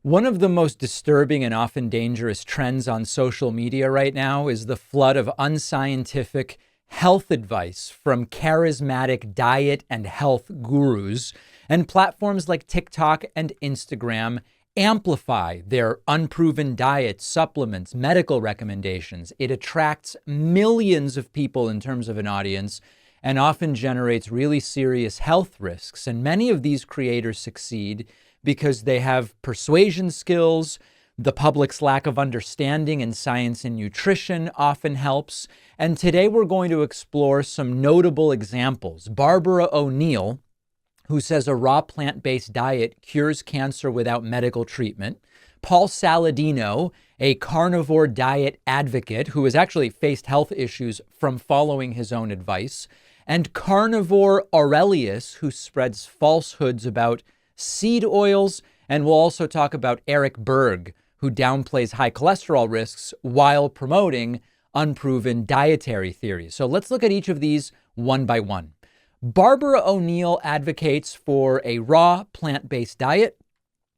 One of the most disturbing and often dangerous trends on social media right now is the flood of unscientific health advice from charismatic diet and health gurus, and platforms like TikTok and Instagram amplify their unproven diets, supplements, medical recommendations. It attracts millions of people in terms of an audience and often generates really serious health risks. And many of these creators succeed because they have persuasion skills. The public's lack of understanding in science and nutrition often helps. And today we're going to explore some notable examples. Barbara O'Neill, who says a raw plant-based diet cures cancer without medical treatment. Paul Saladino, a carnivore diet advocate who has actually faced health issues from following his own advice. And Carnivore Aurelius, who spreads falsehoods about seed oils. And we'll also talk about Eric Berg, who downplays high cholesterol risks while promoting unproven dietary theories. So let's look at each of these one by one. Barbara O'Neill advocates for a raw plant-based diet.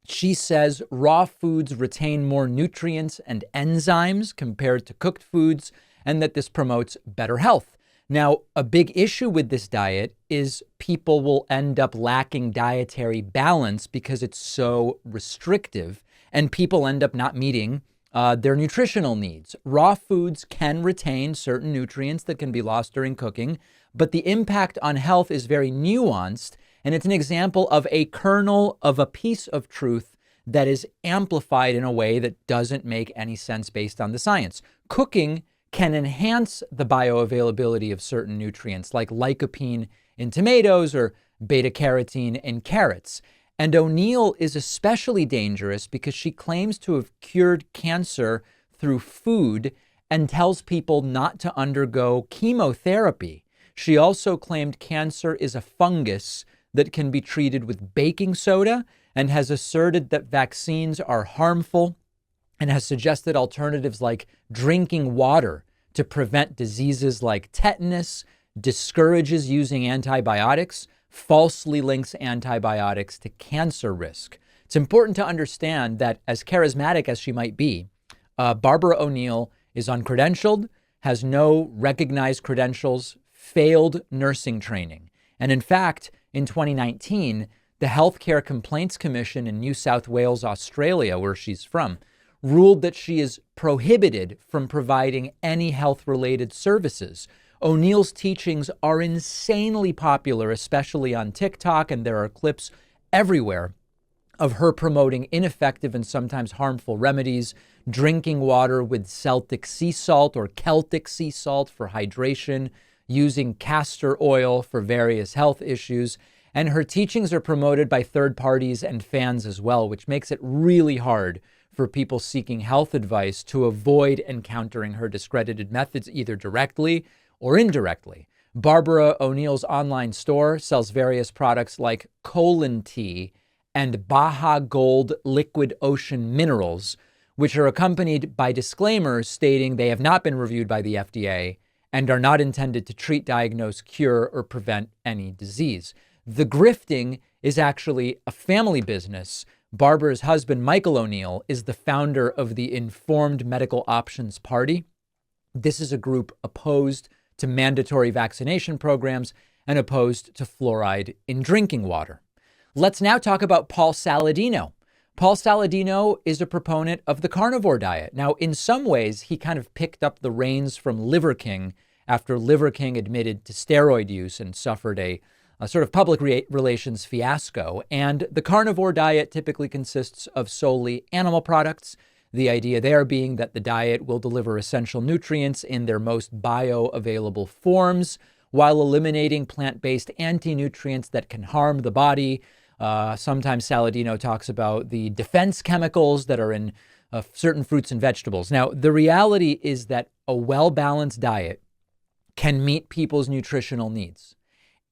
She says raw foods retain more nutrients and enzymes compared to cooked foods, and that this promotes better health. Now, a big issue with this diet is people will end up lacking dietary balance because it's so restrictive, and people end up not meeting their nutritional needs. Raw foods can retain certain nutrients that can be lost during cooking, but the impact on health is very nuanced, and it's an example of a kernel of a piece of truth that is amplified in a way that doesn't make any sense based on the science. Cooking can enhance the bioavailability of certain nutrients like lycopene in tomatoes or beta-carotene in carrots. And O'Neill is especially dangerous because she claims to have cured cancer through food and tells people not to undergo chemotherapy. She also claimed cancer is a fungus that can be treated with baking soda and has asserted that vaccines are harmful and has suggested alternatives like drinking water to prevent diseases like tetanus, discourages using antibiotics, falsely links antibiotics to cancer risk. It's important to understand that as charismatic as she might be, Barbara O'Neill is uncredentialed, has no recognized credentials, failed nursing training. And in fact, in 2019, the Healthcare Complaints Commission in New South Wales, Australia, where she's from, ruled that she is prohibited from providing any health-related services. O'Neill's teachings are insanely popular, especially on TikTok, and there are clips everywhere of her promoting ineffective and sometimes harmful remedies, drinking water with Celtic sea salt or Celtic sea salt for hydration, using castor oil for various health issues. And her teachings are promoted by third parties and fans as well, which makes it really hard for people seeking health advice to avoid encountering her discredited methods either directly or indirectly. Barbara O'Neill's online store sells various products like colon tea and Baja Gold liquid ocean minerals, which are accompanied by disclaimers stating they have not been reviewed by the FDA and are not intended to treat, diagnose, cure, or prevent any disease. The grifting is actually a family business. Barbara's husband, Michael O'Neill, is the founder of the Informed Medical Options Party. This is a group opposed to mandatory vaccination programs and opposed to fluoride in drinking water. Let's now talk about Paul Saladino. Paul Saladino is a proponent of the carnivore diet. Now, in some ways, he kind of picked up the reins from Liver King after Liver King admitted to steroid use and suffered a sort of public relations fiasco. And the carnivore diet typically consists of solely animal products. The idea there being that the diet will deliver essential nutrients in their most bioavailable forms while eliminating plant-based anti-nutrients that can harm the body. Sometimes Saladino talks about the defense chemicals that are in certain fruits and vegetables. Now, the reality is that a well-balanced diet can meet people's nutritional needs.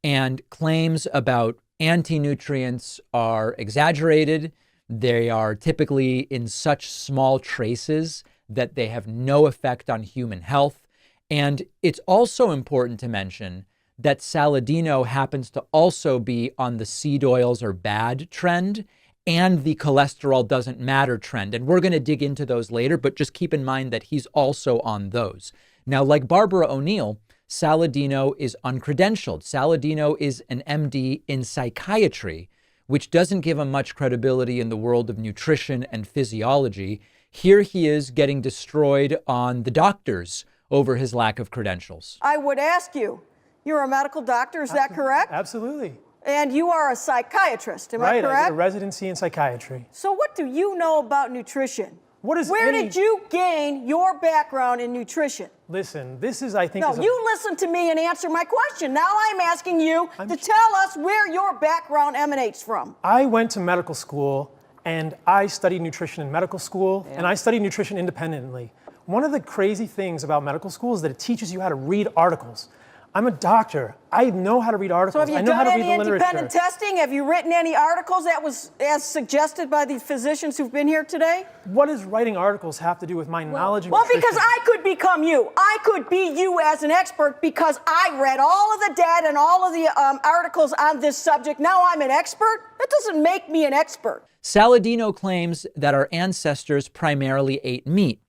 And claims about anti-nutrients are exaggerated. They are typically in such small traces that they have no effect on human health. And it's also important to mention that Saladino happens to also be on the seed oils are bad trend. and the cholesterol doesn't matter trend. And we're going to dig into those later, but just keep in mind that he's also on those. Now, like Barbara O'Neill, Saladino is uncredentialed. Saladino is an MD in psychiatry, which doesn't give him much credibility in the world of nutrition and physiology. Here he is getting destroyed on the doctors over his lack of credentials. I would ask you, you're a medical doctor, is that correct? Absolutely. And you are a psychiatrist, am I Right, I correct? did a residency in psychiatry. So what do you know about nutrition? Where any- did you gain your background in nutrition? Listen, this is, I think... No, you listen to me and answer my question. Now I'm asking you to tell us where your background emanates from. I went to medical school, and I studied nutrition in medical school, and I studied nutrition independently. One of the crazy things about medical school is that it teaches you how to read articles. I'm a doctor. I know how to read articles. So have you I know how done to read any the independent literature. testing? Have you written any articles that was as suggested by the physicians who've been here today? What does writing articles have to do with my knowledge of Well, nutrition? because I could become you. I could be you as an expert because I read all of the data and all of the articles on this subject. Now I'm an expert? That doesn't make me an expert. Saladino claims that our ancestors primarily ate meat,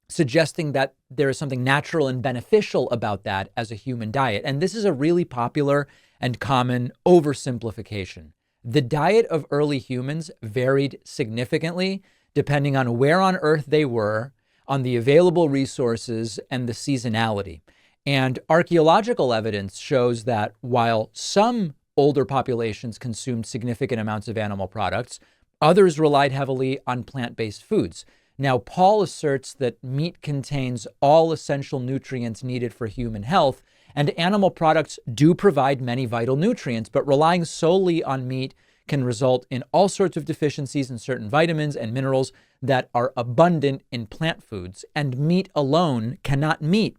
suggesting that there is something natural and beneficial about that as a human diet. And this is a really popular and common oversimplification. The diet of early humans varied significantly depending on where on Earth they were, on the available resources, and the seasonality. And archaeological evidence shows that while some older populations consumed significant amounts of animal products, others relied heavily on plant-based foods. Now, Paul asserts that meat contains all essential nutrients needed for human health, and animal products do provide many vital nutrients, but relying solely on meat can result in all sorts of deficiencies in certain vitamins and minerals that are abundant in plant foods, and meat alone cannot meet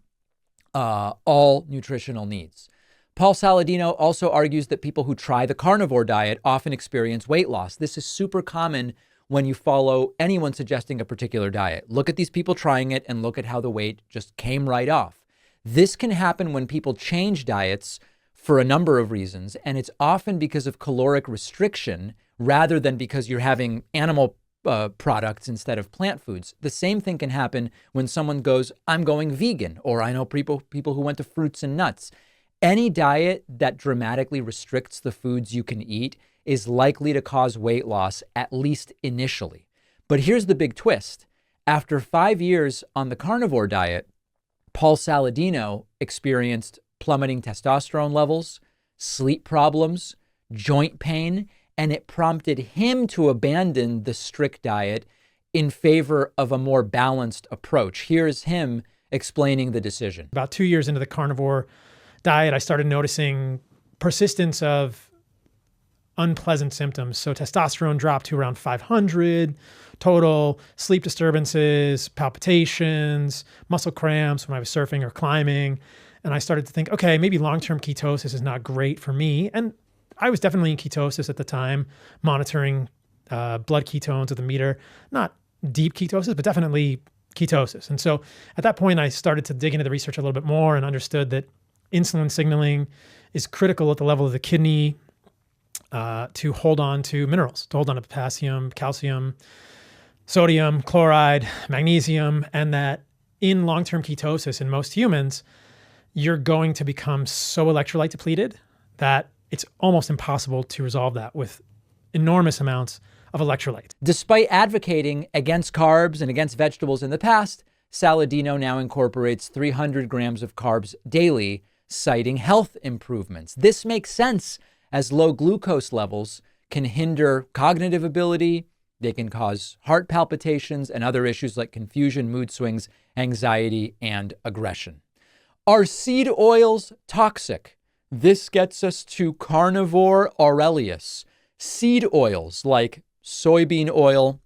all nutritional needs. Paul Saladino also argues that people who try the carnivore diet often experience weight loss. This is super common when you follow anyone suggesting a particular diet. Look at these people trying it and look at how the weight just came right off. This can happen when people change diets for a number of reasons, and it's often because of caloric restriction rather than because you're having animal products instead of plant foods. The same thing can happen when someone goes, I'm going vegan, or I know people who went to fruits and nuts. Any diet that dramatically restricts the foods you can eat is likely to cause weight loss, at least initially. But here's the big twist. After 5 years on the carnivore diet, Paul Saladino experienced plummeting testosterone levels, sleep problems, joint pain, and it prompted him to abandon the strict diet in favor of a more balanced approach. Here's him explaining the decision. About 2 years into the carnivore diet, I started noticing persistence of unpleasant symptoms. So testosterone dropped to around 500 total, sleep disturbances, palpitations, muscle cramps when I was surfing or climbing. And I started to think, okay, maybe long-term ketosis is not great for me. And I was definitely in ketosis at the time, monitoring blood ketones with a meter, not deep ketosis, but definitely ketosis. And so at that point, I started to dig into the research a little bit more and understood that insulin signaling is critical at the level of the kidney to hold on to minerals, to hold on to potassium, calcium, sodium, chloride, magnesium, and that in long-term ketosis in most humans, you're going to become so electrolyte depleted that it's almost impossible to resolve that with enormous amounts of electrolyte. Despite advocating against carbs and against vegetables in the past, Saladino now incorporates 300 grams of carbs daily, citing health improvements. This makes sense, as low glucose levels can hinder cognitive ability, they can cause heart palpitations and other issues like confusion, mood swings, anxiety, and aggression. Are seed oils toxic? This gets us to Carnivore Aurelius. Seed oils like soybean oil,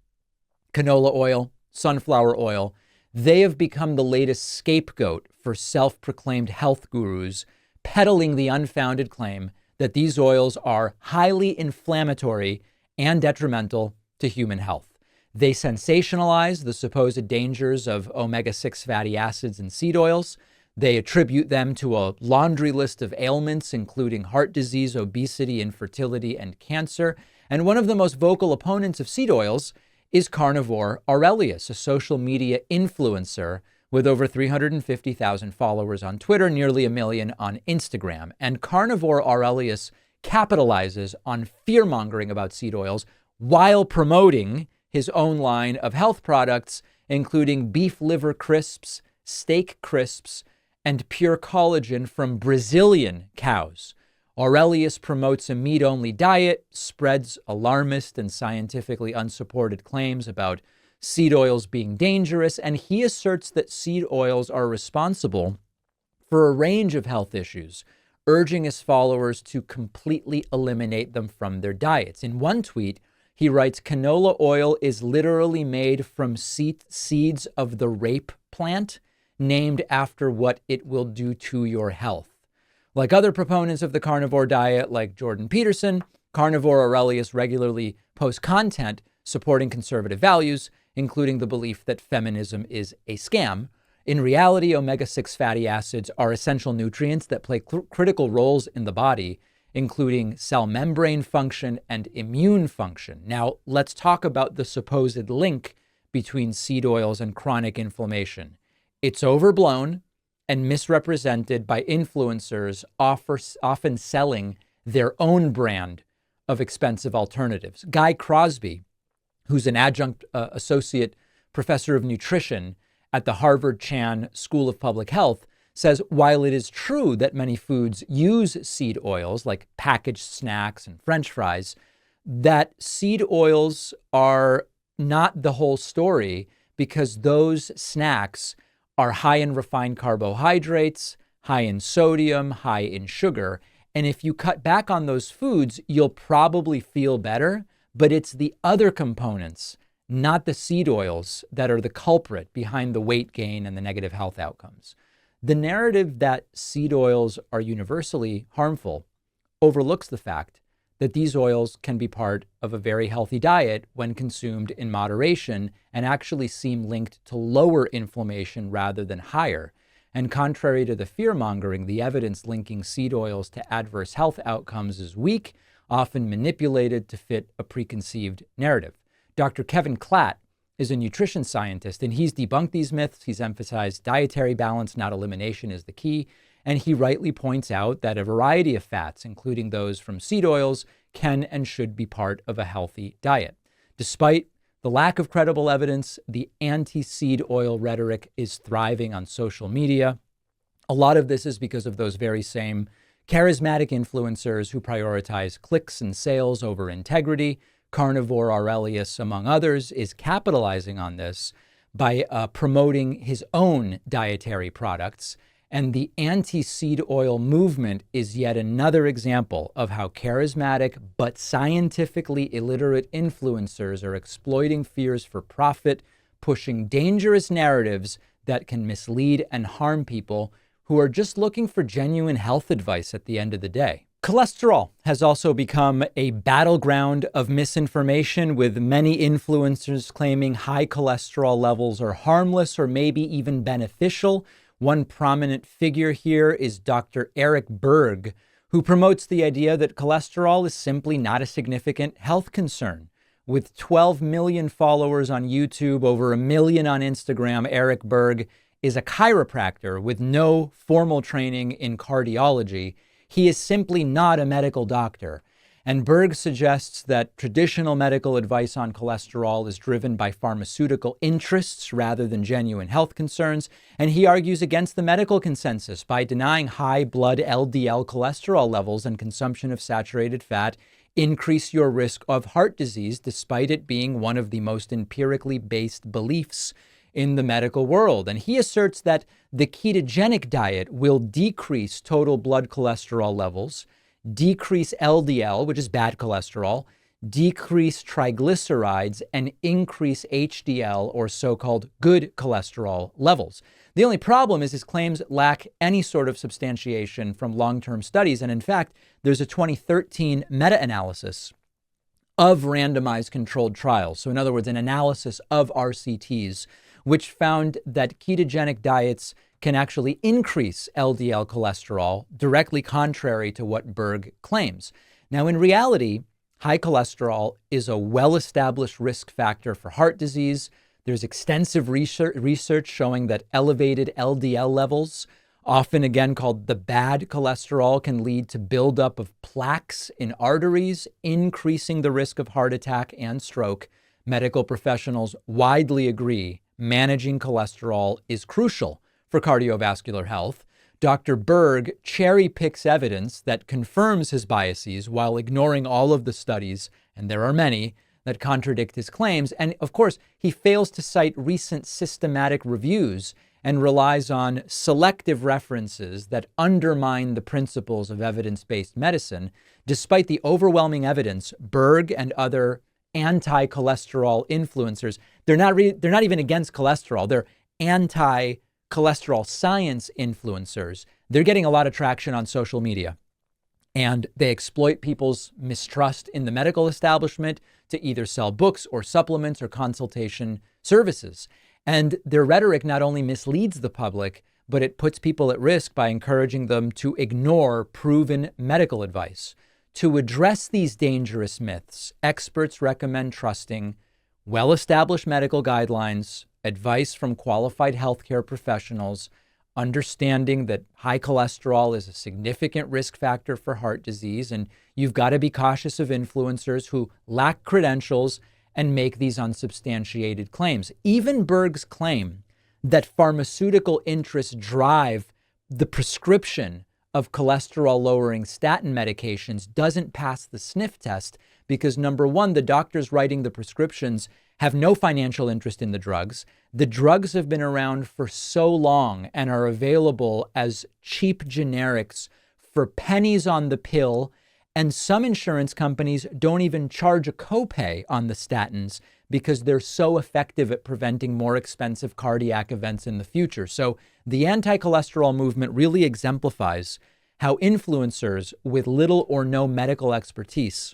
canola oil, sunflower oil, they have become the latest scapegoat for self-proclaimed health gurus, peddling the unfounded claim that these oils are highly inflammatory and detrimental to human health. They sensationalize the supposed dangers of omega-6 fatty acids in seed oils. They attribute them to a laundry list of ailments, including heart disease, obesity, infertility, and cancer. And one of the most vocal opponents of seed oils is Carnivore Aurelius, a social media influencer with over 350,000 followers on Twitter, nearly 1 million on Instagram. And Carnivore Aurelius capitalizes on fear-mongering about seed oils while promoting his own line of health products, including beef liver crisps, steak crisps, and pure collagen from Brazilian cows. Aurelius promotes a meat-only diet, spreads alarmist and scientifically unsupported claims about seed oils being dangerous, and he asserts that seed oils are responsible for a range of health issues, urging his followers to completely eliminate them from their diets. In one tweet, he writes, "Canola oil is literally made from seeds of the rape plant, named after what it will do to your health." Like other proponents of the carnivore diet, like Jordan Peterson, Carnivore Aurelius regularly posts content supporting conservative values, including the belief that feminism is a scam. In reality, omega-6 fatty acids are essential nutrients that play critical roles in the body, including cell membrane function and immune function. Now, let's talk about the supposed link between seed oils and chronic inflammation. It's overblown and misrepresented by influencers often selling their own brand of expensive alternatives. Guy Crosby, who's an adjunct associate professor of nutrition at the Harvard Chan School of Public Health, says while it is true that many foods use seed oils, like packaged snacks and French fries, that seed oils are not the whole story, because those snacks are high in refined carbohydrates, high in sodium, high in sugar. And if you cut back on those foods, you'll probably feel better, but it's the other components, not the seed oils, that are the culprit behind the weight gain and the negative health outcomes. The narrative that seed oils are universally harmful overlooks the fact that these oils can be part of a very healthy diet when consumed in moderation and actually seem linked to lower inflammation rather than higher. And contrary to the fear-mongering, the evidence linking seed oils to adverse health outcomes is weak, often manipulated to fit a preconceived narrative. Dr. Kevin Klatt is a nutrition scientist, and he's debunked these myths. He's emphasized dietary balance, not elimination, is the key. And he rightly points out that a variety of fats, including those from seed oils, can and should be part of a healthy diet. Despite the lack of credible evidence, the anti-seed oil rhetoric is thriving on social media. A lot of this is because of those very same charismatic influencers who prioritize clicks and sales over integrity. Carnivore Aurelius, among others, is capitalizing on this by promoting his own dietary products. And the anti-seed oil movement is yet another example of how charismatic but scientifically illiterate influencers are exploiting fears for profit, pushing dangerous narratives that can mislead and harm people who are just looking for genuine health advice at the end of the day. Cholesterol has also become a battleground of misinformation, with many influencers claiming high cholesterol levels are harmless or maybe even beneficial. One prominent figure here is Dr. Eric Berg, who promotes the idea that cholesterol is simply not a significant health concern. With 12 million followers on YouTube, over 1 million on Instagram, Eric Berg is a chiropractor with no formal training in cardiology. He is simply not a medical doctor. And Berg suggests that traditional medical advice on cholesterol is driven by pharmaceutical interests rather than genuine health concerns. And he argues against the medical consensus by denying high blood LDL cholesterol levels and consumption of saturated fat increase your risk of heart disease, despite it being one of the most empirically based beliefs in the medical world. And he asserts that the ketogenic diet will decrease total blood cholesterol levels, decrease LDL, which is bad cholesterol, decrease triglycerides, and increase HDL, or so-called good cholesterol levels. The only problem is his claims lack any sort of substantiation from long-term studies. And in fact, there's a 2013 meta-analysis of randomized controlled trials. So in other words, an analysis of RCTs, which found that ketogenic diets can actually increase LDL cholesterol, directly contrary to what Berg claims. Now, in reality, High cholesterol is a well-established risk factor for heart disease. There's extensive research showing that elevated LDL levels, often again called the bad cholesterol, can lead to buildup of plaques in arteries, increasing the risk of heart attack and stroke. Medical professionals widely agree managing cholesterol is crucial for cardiovascular health. Dr. Berg cherry picks evidence that confirms his biases while ignoring all of the studies, and there are many, that contradict his claims. And of course, he fails to cite recent systematic reviews and relies on selective references that undermine the principles of evidence-based medicine. Despite the overwhelming evidence, Berg and other anti-cholesterol influencers, they're not even against cholesterol. They're anti-cholesterol science influencers. They're getting a lot of traction on social media, and they exploit people's mistrust in the medical establishment to either sell books or supplements or consultation services. And their rhetoric not only misleads the public, but it puts people at risk by encouraging them to ignore proven medical advice. To address these dangerous myths, experts recommend trusting well-established medical guidelines, advice from qualified healthcare professionals, understanding that high cholesterol is a significant risk factor for heart disease, and you've got to be cautious of influencers who lack credentials and make these unsubstantiated claims. Even Berg's claim that pharmaceutical interests drive the prescription of cholesterol-lowering statin medications doesn't pass the sniff test because, number one, the doctors writing the prescriptions have no financial interest in the drugs. The drugs have been around for so long and are available as cheap generics for pennies on the pill. And some insurance companies don't even charge a copay on the statins because they're so effective at preventing more expensive cardiac events in the future. So the anti-cholesterol movement really exemplifies how influencers with little or no medical expertise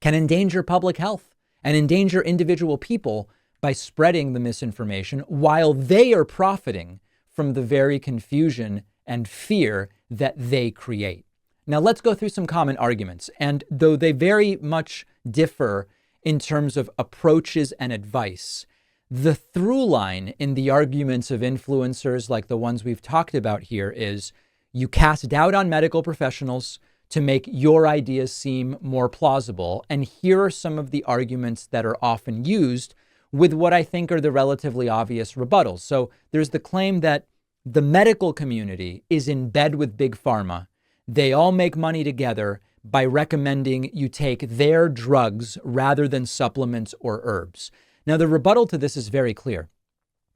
can endanger public health and endanger individual people by spreading the misinformation while they are profiting from the very confusion and fear that they create. Now, let's go through some common arguments. And though they very much differ in terms of approaches and advice, the through line in the arguments of influencers like the ones we've talked about here is you cast doubt on medical professionals to make your ideas seem more plausible. And here are some of the arguments that are often used with what I think are the relatively obvious rebuttals. So there's the claim that the medical community is in bed with Big Pharma. They all make money together by recommending you take their drugs rather than supplements or herbs. Now, the rebuttal to this is very clear.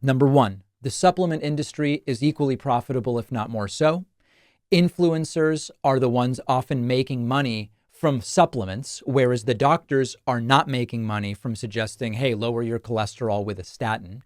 Number one, the supplement industry is equally profitable, if not more so. Influencers are the ones often making money from supplements, whereas the doctors are not making money from suggesting, hey, lower your cholesterol with a statin.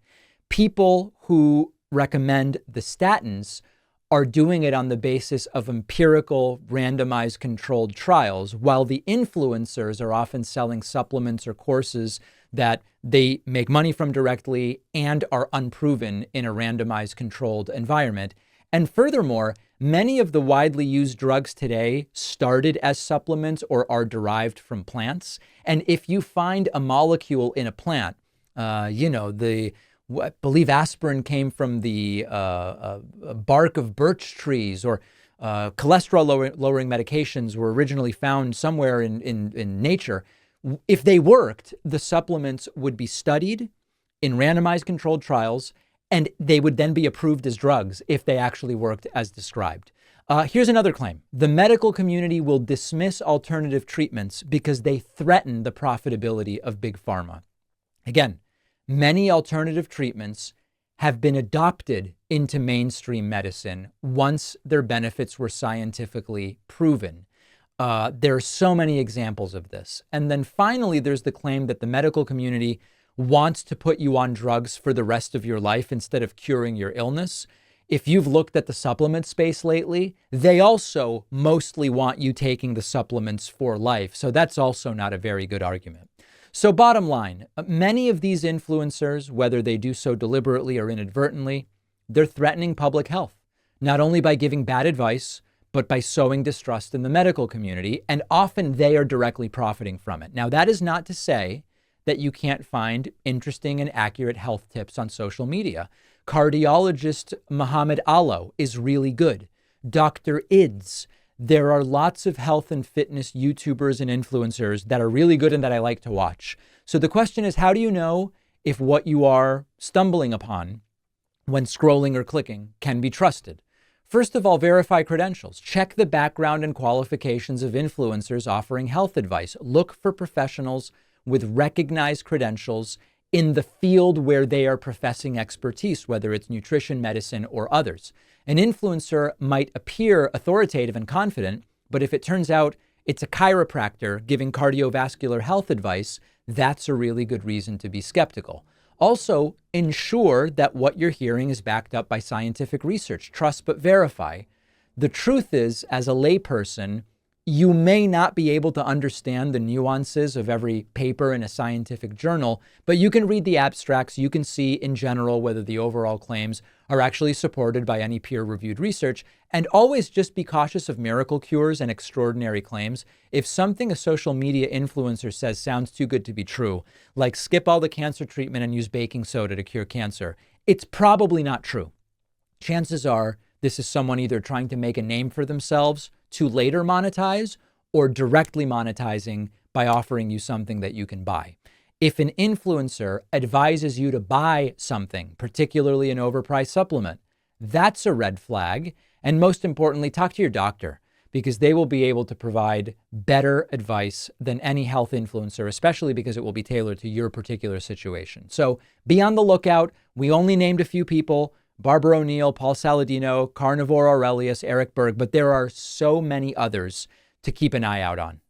People who recommend the statins are doing it on the basis of empirical, randomized, controlled trials, while the influencers are often selling supplements or courses that they make money from directly and are unproven in a randomized, controlled environment. And furthermore, many of the widely used drugs today started as supplements or are derived from plants. And if you find a molecule in a plant, I believe aspirin came from the bark of birch trees, or cholesterol-lowering medications were originally found somewhere in nature. If they worked, the supplements would be studied in randomized controlled trials, and they would then be approved as drugs if they actually worked as described. Here's another claim. The medical community will dismiss alternative treatments because they threaten the profitability of Big Pharma. Again, many alternative treatments have been adopted into mainstream medicine once their benefits were scientifically proven. There are so many examples of this. And then finally, there's the claim that the medical community wants to put you on drugs for the rest of your life instead of curing your illness. If you've looked at the supplement space lately, they also mostly want you taking the supplements for life. So that's also not a very good argument. So bottom line, many of these influencers, whether they do so deliberately or inadvertently, they're threatening public health, not only by giving bad advice, but by sowing distrust in the medical community, and often they are directly profiting from it. Now, that is not to say that you can't find interesting and accurate health tips on social media. Cardiologist Muhammad Allo is really good. Dr. Ids. There are lots of health and fitness YouTubers and influencers that are really good and that I like to watch. So the question is, how do you know if what you are stumbling upon when scrolling or clicking can be trusted? First of all, verify credentials. Check the background and qualifications of influencers offering health advice. Look for professionals with recognized credentials in the field where they are professing expertise, whether it's nutrition, medicine, or others. An influencer might appear authoritative and confident, but if it turns out it's a chiropractor giving cardiovascular health advice, that's a really good reason to be skeptical. Also, ensure that what you're hearing is backed up by scientific research. Trust but verify. The truth is, as a layperson, you may not be able to understand the nuances of every paper in a scientific journal, but you can read the abstracts. You can see in general whether the overall claims are actually supported by any peer-reviewed research. And always just be cautious of miracle cures and extraordinary claims. If something a social media influencer says sounds too good to be true, like skip all the cancer treatment and use baking soda to cure cancer, it's probably not true. Chances are this is someone either trying to make a name for themselves to later monetize or directly monetizing by offering you something that you can buy. If an influencer advises you to buy something, particularly an overpriced supplement, that's a red flag. And most importantly, talk to your doctor, because they will be able to provide better advice than any health influencer, especially because it will be tailored to your particular situation. So be on the lookout. We only named a few people: Barbara O'Neill, Paul Saladino, Carnivore Aurelius, Eric Berg, but there are so many others to keep an eye out on.